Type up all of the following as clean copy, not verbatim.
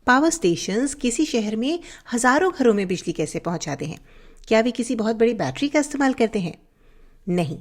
Power stations किसी शहर में हजारों घरों में बिजली कैसे पहुंचाते हैं? क्या वे किसी बहुत बड़ी बैटरी का इस्तेमाल करते हैं? नहीं,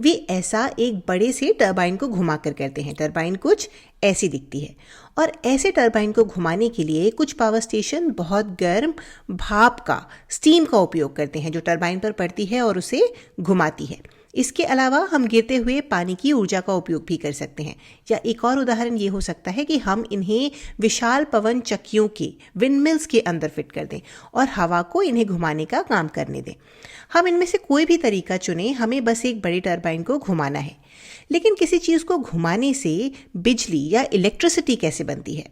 वे ऐसा एक बड़े से टरबाइन को घुमाकर करते हैं। टरबाइन कुछ ऐसी दिखती है और ऐसे टरबाइन को घुमाने के लिए कुछ पावर स्टेशन बहुत गर्म भाप का स्टीम का उपयोग करते हैं जो टरबाइन पर पड़ती है और उसे घुमाती है। इसके अलावा हम गिरते हुए पानी की ऊर्जा का उपयोग भी कर सकते हैं। या एक और उदाहरण ये हो सकता है कि हम इन्हें विशाल पवन चक्कियों के विंडमिल्स के अंदर फिट कर दें और हवा को इन्हें घुमाने का काम करने दें। हम इनमें से कोई भी तरीका चुनें, हमें बस एक बड़ी टरबाइन को घुमाना है। लेकिन किसी चीज़ को घुमाने से बिजली या इलेक्ट्रिसिटी कैसे बनती है?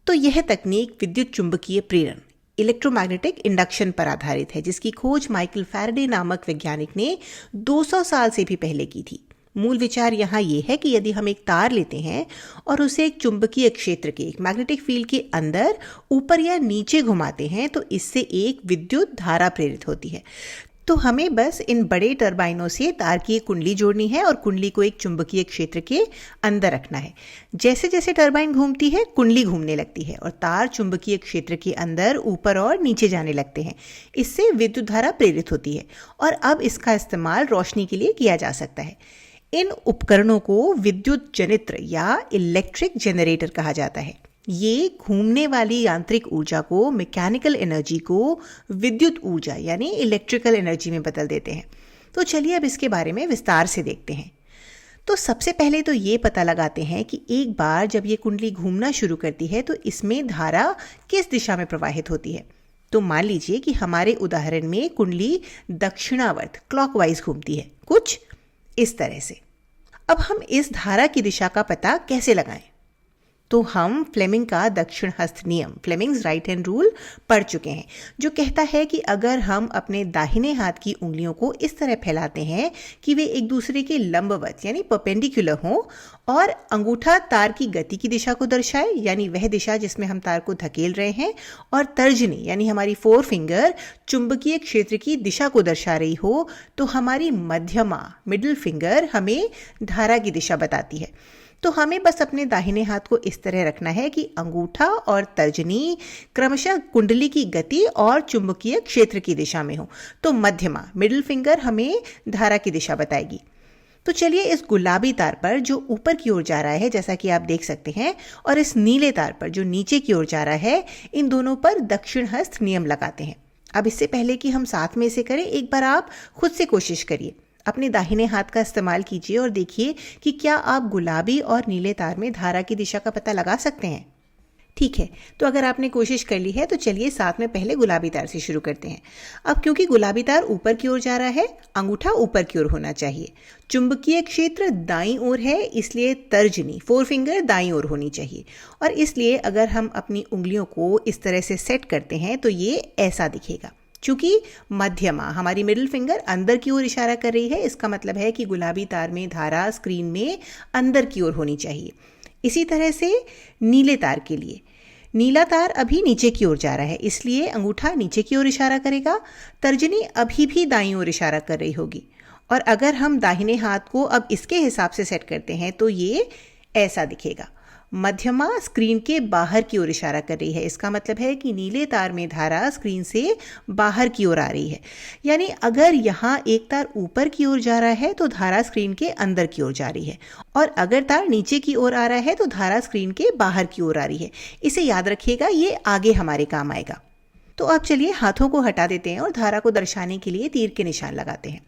तो यह तकनीक विद्युत चुंबकीय प्रेरण इलेक्ट्रोमैग्नेटिक इंडक्शन पर आधारित है, जिसकी खोज माइकल फैराडे नामक वैज्ञानिक ने 200 साल से भी पहले की थी। मूल विचार यहाँ ये है कि यदि हम एक तार लेते हैं और उसे एक चुंबकीय क्षेत्र के एक मैग्नेटिक फील्ड के अंदर ऊपर या नीचे घुमाते हैं तो इससे एक विद्युत धारा प्रेरित होती है। तो हमें बस इन बड़े टरबाइनों से तार की एक कुंडली जोड़नी है और कुंडली को एक चुंबकीय क्षेत्र के अंदर रखना है। जैसे जैसे टरबाइन घूमती है कुंडली घूमने लगती है और तार चुंबकीय क्षेत्र के अंदर ऊपर और नीचे जाने लगते हैं। इससे विद्युत धारा प्रेरित होती है और अब इसका इस्तेमाल रोशनी के लिए किया जा सकता है। इन उपकरणों को विद्युत जनित्र या इलेक्ट्रिक जनरेटर कहा जाता है। ये घूमने वाली यांत्रिक ऊर्जा को, मैकेनिकल एनर्जी को विद्युत ऊर्जा यानी इलेक्ट्रिकल एनर्जी में बदल देते हैं। तो चलिए अब इसके बारे में विस्तार से देखते हैं। तो सबसे पहले तो ये पता लगाते हैं कि एक बार जब ये कुंडली घूमना शुरू करती है तो इसमें धारा किस दिशा में प्रवाहित होती है। तो मान लीजिए कि हमारे उदाहरण में कुंडली दक्षिणावर्त क्लॉकवाइज घूमती है, कुछ इस तरह से। अब हम इस धारा की दिशा का पता कैसे लगाएं? तो हम फ्लेमिंग का दक्षिण हस्त नियम, फ्लेमिंग्स राइट हैंड रूल पढ़ चुके हैं, जो कहता है कि अगर हम अपने दाहिने हाथ की उंगलियों को इस तरह फैलाते हैं कि वे एक दूसरे के लंबवत यानी परपेंडिकुलर हों और अंगूठा तार की गति की दिशा को दर्शाए यानी वह दिशा जिसमें हम तार को धकेल रहे हैं, और तर्जनी यानी हमारी फोर फिंगर चुंबकीय क्षेत्र की दिशा को दर्शा रही हो, तो हमारी मध्यमा मिडिल फिंगर हमें धारा की दिशा बताती है। तो हमें बस अपने दाहिने हाथ को इस तरह रखना है कि अंगूठा और तर्जनी क्रमशः कुंडली की गति और चुंबकीय क्षेत्र की दिशा में हो, तो मध्यमा मिडिल फिंगर हमें धारा की दिशा बताएगी। तो चलिए इस गुलाबी तार पर जो ऊपर की ओर जा रहा है, जैसा कि आप देख सकते हैं, और इस नीले तार पर जो नीचे की ओर जा रहा है, इन दोनों पर दक्षिण हस्त नियम लगाते हैं। अब इससे पहले कि हम साथ में इसे करें, एक बार आप खुद से कोशिश करिए। अपने दाहिने हाथ का इस्तेमाल कीजिए और देखिए कि क्या आप गुलाबी और नीले तार में धारा की दिशा का पता लगा सकते हैं। ठीक है, तो अगर आपने कोशिश कर ली है तो चलिए साथ में पहले गुलाबी तार से शुरू करते हैं। अब क्योंकि गुलाबी तार ऊपर की ओर जा रहा है, अंगूठा ऊपर की ओर होना चाहिए। चुंबकीय क्षेत्र दाईं ओर है, इसलिए तर्जनी फोर फिंगर दाईं ओर होनी चाहिए। और इसलिए अगर हम अपनी उंगलियों को इस तरह से सेट करते हैं तो ये ऐसा दिखेगा। चूंकि मध्यमा हमारी मिडिल फिंगर अंदर की ओर इशारा कर रही है, इसका मतलब है कि गुलाबी तार में धारा स्क्रीन में अंदर की ओर होनी चाहिए। इसी तरह से नीले तार के लिए, नीला तार अभी नीचे की ओर जा रहा है, इसलिए अंगूठा नीचे की ओर इशारा करेगा, तर्जनी अभी भी दाईं ओर इशारा कर रही होगी। और अगर हम दाहिने हाथ को अब इसके हिसाब से सेट करते हैं तो ये ऐसा दिखेगा। मध्यमा स्क्रीन के बाहर की ओर इशारा कर रही है, इसका मतलब है कि नीले तार में धारा स्क्रीन से बाहर की ओर आ रही है। यानी अगर यहाँ एक तार ऊपर की ओर जा रहा है तो धारा स्क्रीन के अंदर की ओर जा रही है, और अगर तार नीचे की ओर आ रहा है तो धारा स्क्रीन के बाहर की ओर आ रही है। इसे याद रखिएगा, ये आगे हमारे काम आएगा। तो अब चलिए हाथों को हटा देते हैं और धारा को दर्शाने के लिए तीर के निशान लगाते हैं।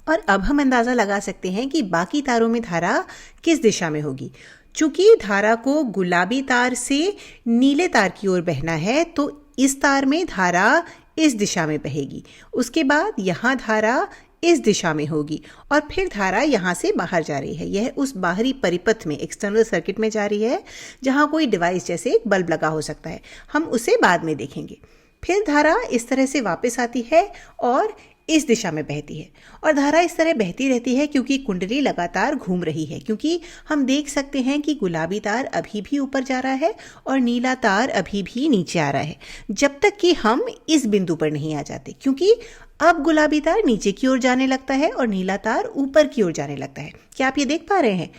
और अब हम अंदाजा लगा सकते हैं कि बाकी तारों में धारा किस दिशा में होगी। चूंकि धारा को गुलाबी तार से नीले तार की ओर बहना है तो इस तार में धारा इस दिशा में बहेगी, उसके बाद यहाँ धारा इस दिशा में होगी और फिर धारा यहाँ से बाहर जा रही है। यह उस बाहरी परिपथ में एक्सटर्नल सर्किट में जा रही है जहाँ कोई डिवाइस जैसे एक बल्ब लगा हो सकता है, हम उसे बाद में देखेंगे। फिर धारा इस तरह से वापस आती है और इस दिशा में बहती है, और धारा इस तरह बहती रहती है क्योंकि कुंडली लगातार घूम रही है। क्योंकि हम देख सकते हैं कि गुलाबी तार अभी भी ऊपर जा रहा है और नीला तार अभी भी नीचे आ रहा है, जब तक कि हम इस बिंदु पर नहीं आ जाते। क्योंकि अब गुलाबी तार नीचे की ओर जाने लगता है और नीला तार ऊपर की ओर जाने लगता है। क्या आप ये देख पा रहे हैं?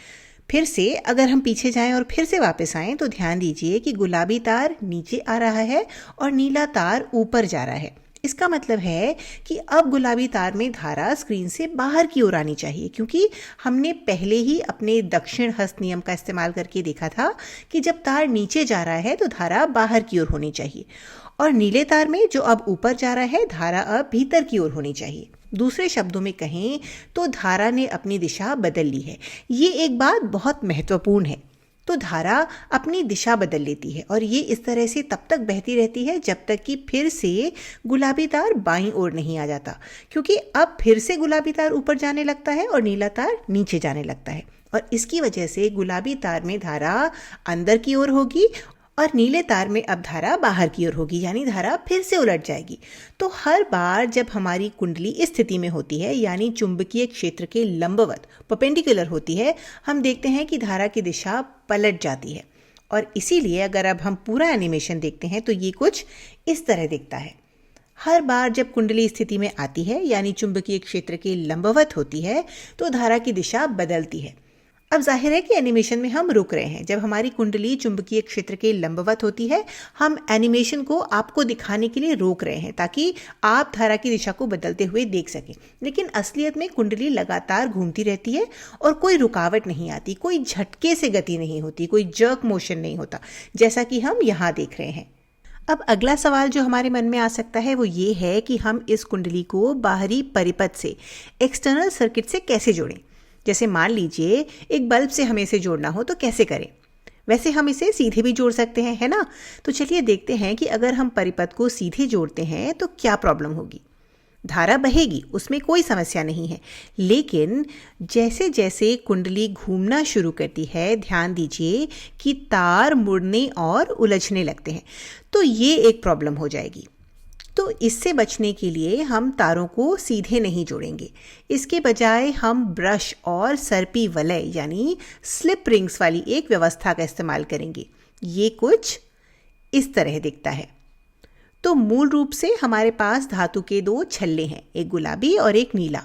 फिर से अगर हम पीछे जाएं और फिर से वापस आएं तो ध्यान दीजिए कि गुलाबी तार नीचे आ रहा है और नीला तार ऊपर जा रहा है। इसका मतलब है कि अब गुलाबी तार में धारा स्क्रीन से बाहर की ओर आनी चाहिए, क्योंकि हमने पहले ही अपने दक्षिण हस्त नियम का इस्तेमाल करके देखा था कि जब तार नीचे जा रहा है तो धारा बाहर की ओर होनी चाहिए, और नीले तार में जो अब ऊपर जा रहा है धारा अब भीतर की ओर होनी चाहिए। दूसरे शब्दों में कहें तो धारा ने अपनी दिशा बदल ली है। ये एक बात बहुत महत्वपूर्ण है। तो धारा अपनी दिशा बदल लेती है और ये इस तरह से तब तक बहती रहती है जब तक कि फिर से गुलाबी तार बाईं ओर नहीं आ जाता, क्योंकि अब फिर से गुलाबी तार ऊपर जाने लगता है और नीला तार नीचे जाने लगता है, और इसकी वजह से गुलाबी तार में धारा अंदर की ओर होगी और नीले तार में अब धारा बाहर की ओर होगी, यानी धारा फिर से उलट जाएगी। तो हर बार जब हमारी कुंडली इस स्थिति में होती है, यानी चुंबकीय क्षेत्र के लंबवत परपेंडिकुलर होती है, हम देखते हैं कि धारा की दिशा पलट जाती है। और इसीलिए अगर अब हम पूरा एनिमेशन देखते हैं तो ये कुछ इस तरह दिखता है। हर बार जब कुंडली स्थिति में आती है, यानी चुंबकीय क्षेत्र के लंबवत होती है, तो धारा की दिशा बदलती है। अब जाहिर है कि एनिमेशन में हम रुक रहे हैं। जब हमारी कुंडली चुंबकीय क्षेत्र के लंबवत होती है, हम एनिमेशन को आपको दिखाने के लिए रोक रहे हैं ताकि आप धारा की दिशा को बदलते हुए देख सकें। लेकिन असलियत में कुंडली लगातार घूमती रहती है और कोई रुकावट नहीं आती, कोई झटके से गति नहीं होती, कोई जर्क मोशन नहीं होता, जैसा कि हम यहाँ देख रहे हैं। अब अगला सवाल जो हमारे मन में आ सकता है वो ये है कि हम इस कुंडली को बाहरी परिपथ से, एक्सटर्नल सर्किट से कैसे जोड़ें। जैसे मान लीजिए एक बल्ब से हमें इसे जोड़ना हो तो कैसे करें। वैसे हम इसे सीधे भी जोड़ सकते हैं, है ना। तो चलिए देखते हैं कि अगर हम परिपथ को सीधे जोड़ते हैं तो क्या प्रॉब्लम होगी। धारा बहेगी, उसमें कोई समस्या नहीं है, लेकिन जैसे जैसे कुंडली घूमना शुरू करती है, ध्यान दीजिए कि तार मुड़ने और उलझने लगते हैं, तो ये एक प्रॉब्लम हो जाएगी। तो इससे बचने के लिए हम तारों को सीधे नहीं जोड़ेंगे, इसके बजाय हम ब्रश और सर्पी वलय यानी स्लिप रिंग्स वाली एक व्यवस्था का इस्तेमाल करेंगे। ये कुछ इस तरह दिखता है। तो मूल रूप से हमारे पास धातु के दो छल्ले हैं, एक गुलाबी और एक नीला।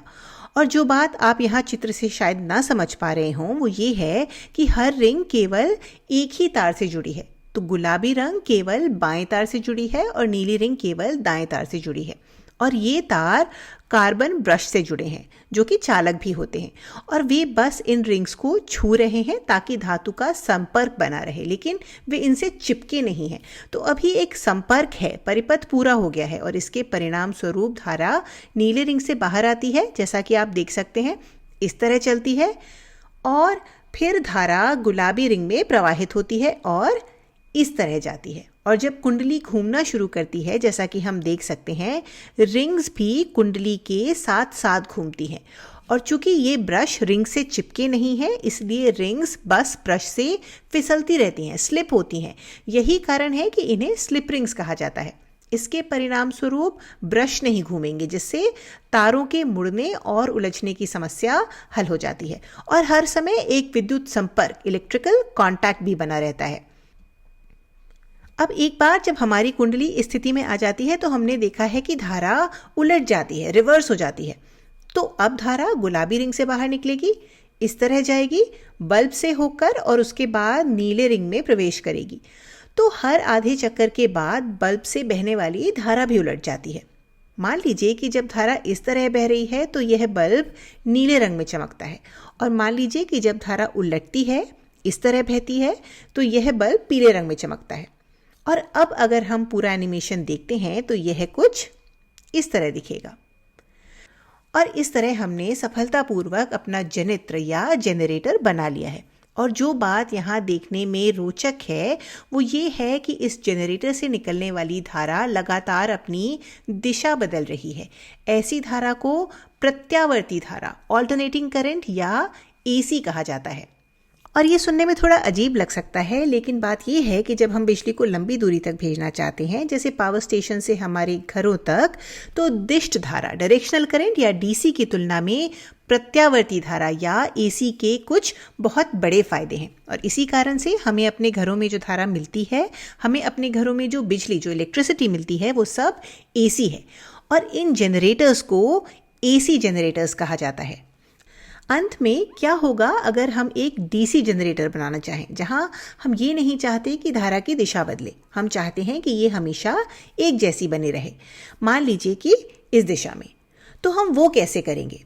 और जो बात आप यहाँ चित्र से शायद ना समझ पा रहे हों वो ये है कि हर रिंग केवल एक ही तार से जुड़ी है। तो गुलाबी रंग केवल बाएं तार से जुड़ी है और नीली रिंग केवल दाएं तार से जुड़ी है, और ये तार कार्बन ब्रश से जुड़े हैं जो कि चालक भी होते हैं, और वे बस इन रिंग्स को छू रहे हैं ताकि धातु का संपर्क बना रहे, लेकिन वे इनसे चिपके नहीं हैं। तो अभी एक संपर्क है, परिपथ पूरा हो गया है, और इसके परिणाम स्वरूप धारा नीले रिंग से बाहर आती है, जैसा कि आप देख सकते हैं इस तरह चलती है, और फिर धारा गुलाबी रिंग में प्रवाहित होती है और इस तरह जाती है। और जब कुंडली घूमना शुरू करती है, जैसा कि हम देख सकते हैं, रिंग्स भी कुंडली के साथ साथ घूमती हैं, और चूंकि ये ब्रश रिंग से चिपके नहीं है, इसलिए रिंग्स बस ब्रश से फिसलती रहती हैं, स्लिप होती हैं। यही कारण है कि इन्हें स्लिप रिंग्स कहा जाता है। इसके परिणाम स्वरूप ब्रश नहीं घूमेंगे, जिससे तारों के मुड़ने और उलझने की समस्या हल हो जाती है, और हर समय एक विद्युत संपर्क, इलेक्ट्रिकल कॉन्टैक्ट भी बना रहता है। अब एक बार जब हमारी कुंडली इस स्थिति में आ जाती है तो हमने देखा है कि धारा उलट जाती है, रिवर्स हो जाती है। तो अब धारा गुलाबी रिंग से बाहर निकलेगी, इस तरह जाएगी बल्ब से होकर, और उसके बाद नीले रिंग में प्रवेश करेगी। तो हर आधे चक्कर के बाद बल्ब से बहने वाली धारा भी उलट जाती है। मान लीजिए कि जब धारा इस तरह बह रही है तो यह बल्ब नीले रंग में चमकता है, और मान लीजिए कि जब धारा उलटती है, इस तरह बहती है, तो यह बल्ब पीले रंग में चमकता है। और अब अगर हम पूरा एनिमेशन देखते हैं तो यह कुछ इस तरह दिखेगा। और इस तरह हमने सफलतापूर्वक अपना जनित्र या जनरेटर बना लिया है। और जो बात यहाँ देखने में रोचक है वो ये है कि इस जनरेटर से निकलने वाली धारा लगातार अपनी दिशा बदल रही है। ऐसी धारा को प्रत्यावर्ती धारा, ऑल्टरनेटिंग करंट या एसी कहा जाता है। और ये सुनने में थोड़ा अजीब लग सकता है, लेकिन बात ये है कि जब हम बिजली को लंबी दूरी तक भेजना चाहते हैं, जैसे पावर स्टेशन से हमारे घरों तक, तो दिष्ट धारा, डायरेक्शनल करंट या डीसी की तुलना में प्रत्यावर्ती धारा या एसी के कुछ बहुत बड़े फायदे हैं। और इसी कारण से हमें अपने घरों में जो धारा मिलती है, हमें अपने घरों में जो बिजली, जो इलेक्ट्रिसिटी मिलती है, वो सब एसी है। और इन जनरेटर्स को एसी जनरेटर्स कहा जाता है। अंत में क्या होगा अगर हम एक डीसी जनरेटर बनाना चाहें, जहां हम ये नहीं चाहते कि धारा की दिशा बदले, हम चाहते हैं कि ये हमेशा एक जैसी बनी रहे, मान लीजिए कि इस दिशा में, तो हम वो कैसे करेंगे?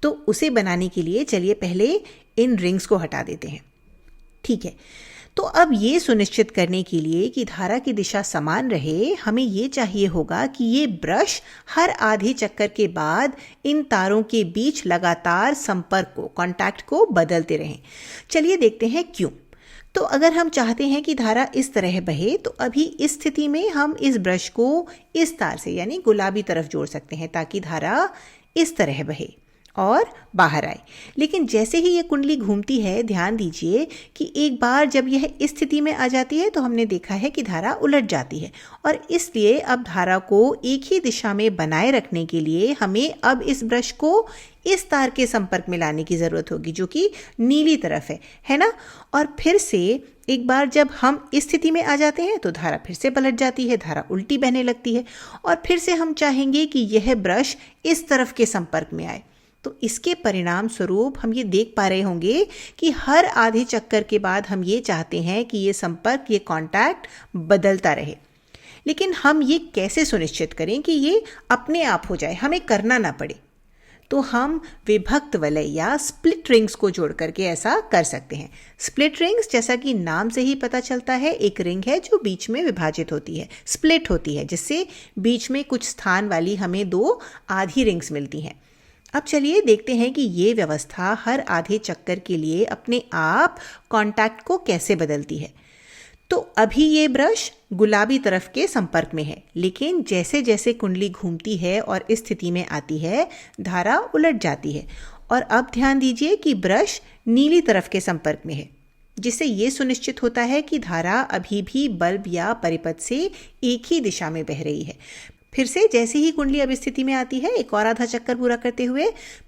तो उसे बनाने के लिए चलिए पहले इन रिंग्स को हटा देते हैं। ठीक है, तो अब ये सुनिश्चित करने के लिए कि धारा की दिशा समान रहे, हमें ये चाहिए होगा कि ये ब्रश हर आधे चक्कर के बाद इन तारों के बीच लगातार संपर्क को, कांटेक्ट को बदलते रहें। चलिए देखते हैं क्यों। तो अगर हम चाहते हैं कि धारा इस तरह बहे, तो अभी इस स्थिति में हम इस ब्रश को इस तार से यानी गुलाबी तरफ जोड़ सकते हैं ताकि धारा इस तरह बहे और बाहर आए। लेकिन जैसे ही ये कुंडली घूमती है, ध्यान दीजिए कि एक बार जब यह इस स्थिति में आ जाती है तो हमने देखा है कि धारा उलट जाती है, और इसलिए अब धारा को एक ही दिशा में बनाए रखने के लिए हमें अब इस ब्रश को इस तार के संपर्क में लाने की ज़रूरत होगी जो कि नीली तरफ है ना। और फिर से एक बार जब हम इस स्थिति में आ जाते हैं तो धारा फिर से पलट जाती है, धारा उल्टी बहने लगती है, और फिर से हम चाहेंगे कि यह ब्रश इस तरफ के संपर्क में आए। तो इसके परिणाम स्वरूप हम ये देख पा रहे होंगे कि हर आधे चक्कर के बाद हम ये चाहते हैं कि ये संपर्क, ये कांटेक्ट बदलता रहे। लेकिन हम ये कैसे सुनिश्चित करें कि ये अपने आप हो जाए, हमें करना ना पड़े? तो हम विभक्त वलय या स्प्लिट रिंग्स को जोड़ करके ऐसा कर सकते हैं। स्प्लिट रिंग्स, जैसा कि नाम से ही पता चलता है, एक रिंग है जो बीच में विभाजित होती है, स्प्लिट होती है, जिससे बीच में कुछ स्थान वाली हमें दो आधी रिंग्स मिलती हैं। अब चलिए देखते हैं कि ये व्यवस्था हर आधे चक्कर के लिए अपने आप कांटेक्ट को कैसे बदलती है। तो अभी ये ब्रश गुलाबी तरफ के संपर्क में है, लेकिन जैसे जैसे कुंडली घूमती है और इस स्थिति में आती है, धारा उलट जाती है, और अब ध्यान दीजिए कि ब्रश नीली तरफ के संपर्क में है, जिससे ये सुनिश्चित होता है कि धारा अभी भी बल्ब या परिपथ से एक ही दिशा में बह रही है। फिर से जैसे ही कुंडली अब स्थिति में आती है, एक और आधा चक्कर पूरा करते हुए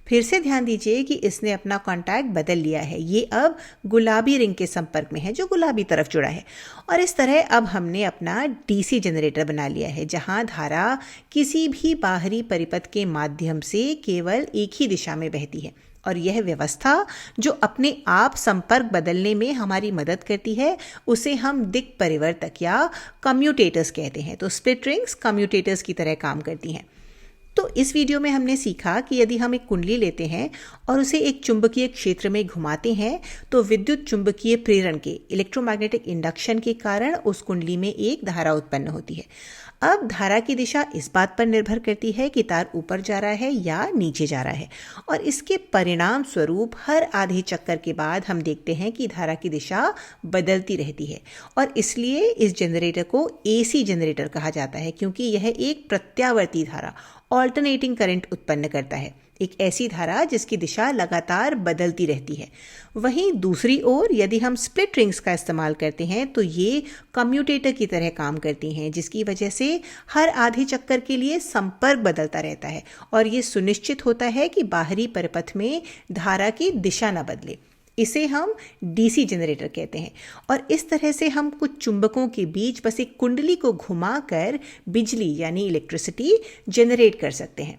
फिर से ध्यान दीजिए कि इसने अपना कांटेक्ट बदल लिया है। ये अब गुलाबी रिंग के संपर्क में है जो गुलाबी तरफ जुड़ा है, और इस तरह अब हमने अपना डीसी जनरेटर बना लिया है, जहां धारा किसी भी बाहरी परिपथ के माध्यम से केवल एक ही दिशा में बहती है। और यह व्यवस्था जो अपने आप संपर्क बदलने में हमारी मदद करती है, उसे हम दिक् परिवर्तक या कम्यूटेटर्स कहते हैं। तो स्प्लिट रिंग्स कम्यूटेटर्स की तरह काम करती हैं। तो इस वीडियो में हमने सीखा कि यदि हम एक कुंडली लेते हैं और उसे एक चुंबकीय क्षेत्र में घुमाते हैं, तो विद्युत चुंबकीय प्रेरण के, इलेक्ट्रोमैग्नेटिक इंडक्शन के कारण उस कुंडली में एक धारा उत्पन्न होती है। अब धारा की दिशा इस बात पर निर्भर करती है कि तार ऊपर जा रहा है या नीचे जा रहा है, और इसके परिणाम स्वरूप हर आधे चक्कर के बाद हम देखते हैं कि धारा की दिशा बदलती रहती है। और इसलिए इस जनरेटर को एसी जनरेटर कहा जाता है, क्योंकि यह एक प्रत्यावर्ती धारा, ऑल्टरनेटिंग करंट उत्पन्न करता है, एक ऐसी धारा जिसकी दिशा लगातार बदलती रहती है। वहीं दूसरी ओर यदि हम स्प्लिट रिंग्स का इस्तेमाल करते हैं तो ये कम्यूटेटर की तरह काम करती हैं, जिसकी वजह से हर आधे चक्कर के लिए संपर्क बदलता रहता है, और ये सुनिश्चित होता है कि बाहरी परिपथ में धारा की दिशा न बदले। इसे हम डीसी जनरेटर कहते हैं, और इस तरह से हम कुछ चुंबकों के बीच बस एक कुंडली को घुमाकर बिजली यानी इलेक्ट्रिसिटी जनरेट कर सकते हैं।